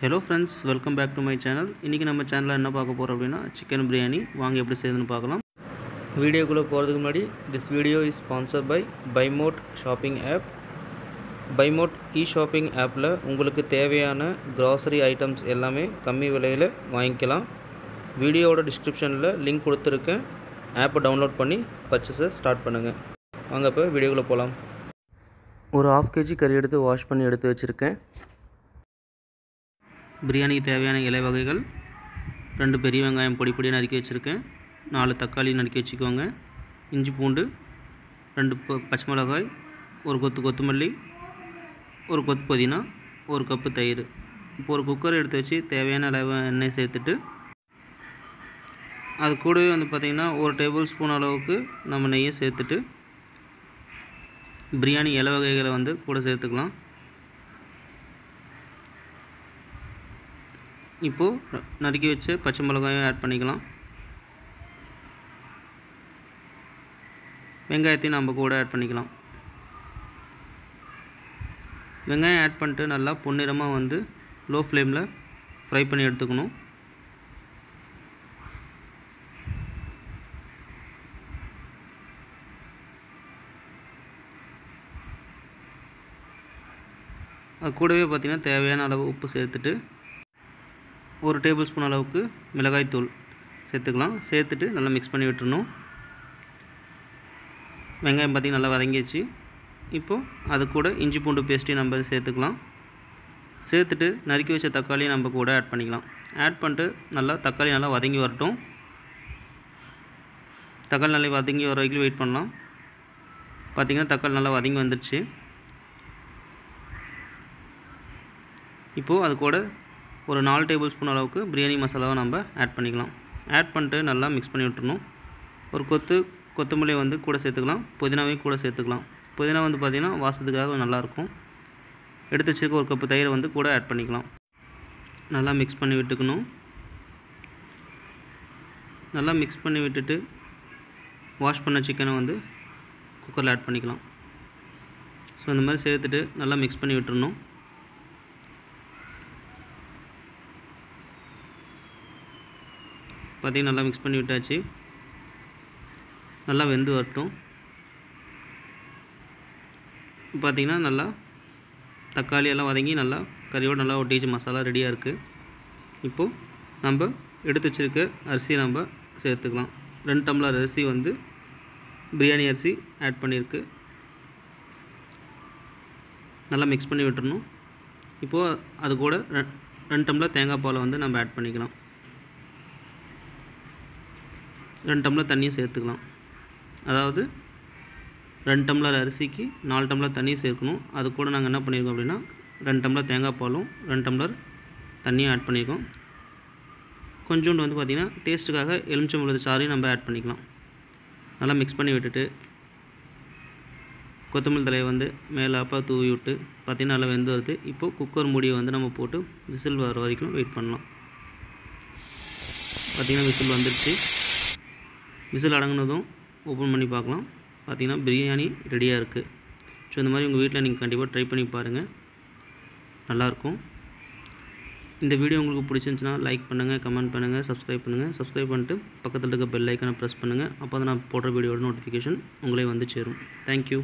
Hello friends, welcome back to my channel. இன்னைக்கு நம்ம சேனல்ல என்ன பார்க்க போறோம் அப்படினா chicken biryani வாங்க எப்படி செய்யணும்னு பார்க்கலாம். வீடியோக்குள்ள போறதுக்கு முன்னாடி this video is sponsored by BuyMote shopping app. BuyMote e-shopping appல உங்களுக்கு தேவையான grocery items எல்லாமே கம்மி விலையில வாங்கிக்கலாம். வீடியோவோட descriptionல லிங்க் கொடுத்திருக்கேன். ஆப்பை டவுன்லோட் பண்ணி பர்ச்சேஸ் ஸ்டார்ட் பண்ணுங்க. வாங்க இப்ப வீடியோக்குள்ள போலாம். ஒரு 1/2 kg கறி எடுத்து வாஷ் பண்ணி எடுத்து வச்சிருக்கேன். பிரியாணிக்கு தேவையான இலை வகைகள் 2 பெரிய வெங்காயம் பொடி பொடியாக நறுக்கி வச்சுருக்கேன், 4 தக்காளி நறுக்கி வச்சுக்கோங்க, இஞ்சி பூண்டு 2 பச்சை மிளகாய், ஒரு கொத்து கொத்தமல்லி, ஒரு கொத்து புதினா, ஒரு கப்பு தயிர். இப்போ ஒரு குக்கர் எடுத்து வச்சு தேவையான அளவு எண்ணெய் சேர்த்துட்டு அது கூடவே வந்து பார்த்திங்கன்னா 1 டேபிள் ஸ்பூன் அளவுக்கு நம்ம நெய்யை சேர்த்துட்டு பிரியாணி இலை வகைகளை வந்து கூட சேர்த்துக்கலாம். இப்போது நறுக்கி வச்சு பச்சை மிளகாயும் ஆட் பண்ணிக்கலாம். வெங்காயத்தையும் நம்ம கூட ஆட் பண்ணிக்கலாம். வெங்காயம் ஆட் பண்ணிட்டு நல்லா பொன்னிறமாக வந்து லோ ஃப்ளேமில் ஃப்ரை பண்ணி எடுத்துக்கணும். அது கூடவே பார்த்திங்கன்னா தேவையான அளவு உப்பு சேர்த்துட்டு 1 டேபிள் ஸ்பூன் அளவுக்கு மிளகாய் தூள் சேர்த்துக்கலாம். சேர்த்துட்டு நல்லா மிக்ஸ் பண்ணி விட்டுறணும். வெங்காயம் பார்த்திங்கன்னா நல்லா வதங்கிடுச்சு. இப்போது அது கூட இஞ்சி பூண்டு பேஸ்ட்டையும் நம்ம சேர்த்துக்கலாம். சேர்த்துட்டு நறுக்கி வச்ச தக்காளியை நம்ம கூட ஆட் பண்ணிக்கலாம். ஆட் பண்ணிட்டு நல்லா தக்காளி நல்லா வதங்கி வரட்டும். தக்காளி நல்லா வதங்கி வர வரைக்கும் வெயிட் பண்ணலாம். பார்த்திங்கன்னா தக்காளி நல்லா வதங்கி வந்துடுச்சு. இப்போது அது கூட ஒரு 4 டேபிள் ஸ்பூன் அளவுக்கு பிரியாணி மசாலாவை நம்ம ஆட் பண்ணிக்கலாம். ஆட் பண்ணிட்டு நல்லா மிக்ஸ் பண்ணி விட்டுறணும். ஒரு கொத்தமல்லி வந்து கூட சேர்த்துக்கலாம், புதினாவையும் கூட சேர்த்துக்கலாம். புதினா வந்து பார்த்திங்கன்னா வாசத்துக்காக நல்லாயிருக்கும். எடுத்து வச்சுருக்க ஒரு கப்பு தயிரை வந்து கூட ஆட் பண்ணிக்கலாம். நல்லா மிக்ஸ் பண்ணி விட்டுக்கணும். நல்லா மிக்ஸ் பண்ணி விட்டுட்டு வாஷ் பண்ண சிக்கனை வந்து குக்கரில் ஆட் பண்ணிக்கலாம். ஸோ இந்த மாதிரி சேர்த்துட்டு நல்லா மிக்ஸ் பண்ணி விட்டுறணும். பார்த்திங்கன்னா நல்லா மிக்ஸ் பண்ணி விட்டாச்சு. நல்லா வெந்து வரட்டும். பார்த்திங்கன்னா நல்லா தக்காளி எல்லாம் வதங்கி நல்லா கறியோடு நல்லா ஒட்டிச்சு, மசாலா ரெடியாக இருக்குது. இப்போது நம்ம எடுத்து வச்சுருக்க அரிசியை நம்ம சேர்த்துக்கலாம். 2 டம்ளர் அரிசி வந்து பிரியாணி அரிசி ஆட் பண்ணியிருக்கு. நல்லா மிக்ஸ் பண்ணி விட்டுறணும். இப்போது அது கூட 2 டம்ளர் தேங்காய் பாலை வந்து நம்ம ஆட் பண்ணிக்கலாம். 2 டம்ளர் தண்ணியும் சேர்த்துக்கலாம். அதாவது 2 டம்ளர் அரிசிக்கு 4 டம்ளர் தண்ணியும் சேர்க்கணும். அது கூட நாங்கள் என்ன பண்ணியிருக்கோம் அப்படின்னா 2 டம்ளர் தேங்காய் பாலும் 2 டம்ளர் தண்ணியும் ஆட் பண்ணியிருக்கோம். கொஞ்சோண்டு வந்து பார்த்திங்கன்னா டேஸ்ட்டுக்காக எலுமிச்சம்பழத்து சாறையும் நம்ம ஆட் பண்ணிக்கலாம். நல்லா மிக்ஸ் பண்ணி விட்டுட்டு கொத்தமல்லி தலையை வந்து மேலே அப்பா தூவி விட்டு பார்த்திங்கன்னா நல்லா வெந்து வருது. இப்போது குக்கர் மூடியை வந்து நம்ம போட்டு விசில் வர வரைக்கும் வெயிட் பண்ணலாம். பார்த்திங்கன்னா விசில் வந்துடுச்சு. விசில் அடங்கினதும் ஓப்பன் பண்ணி பார்க்கலாம். பார்த்திங்கன்னா பிரியாணி ரெடியாக இருக்குது. ஸோ இந்த மாதிரி உங்கள் வீட்டில் நீங்கள் கண்டிப்பாக ட்ரை பண்ணி பாருங்கள், நல்லாயிருக்கும். இந்த வீடியோ உங்களுக்கு பிடிச்சிருந்துச்சுன்னா லைக் பண்ணுங்கள், கமெண்ட் பண்ணுங்கள், சப்ஸ்கிரைப் பண்ணுங்கள். சப்ஸ்கிரைப் பண்ணிட்டு பக்கத்தில் இருக்க பெல் ஐக்கனை ப்ரெஸ் பண்ணுங்கள். அப்போ தான் நான் போடுற வீடியோட நோட்டிஃபிகேஷன் உங்களே வந்து சேரும். தேங்க்யூ.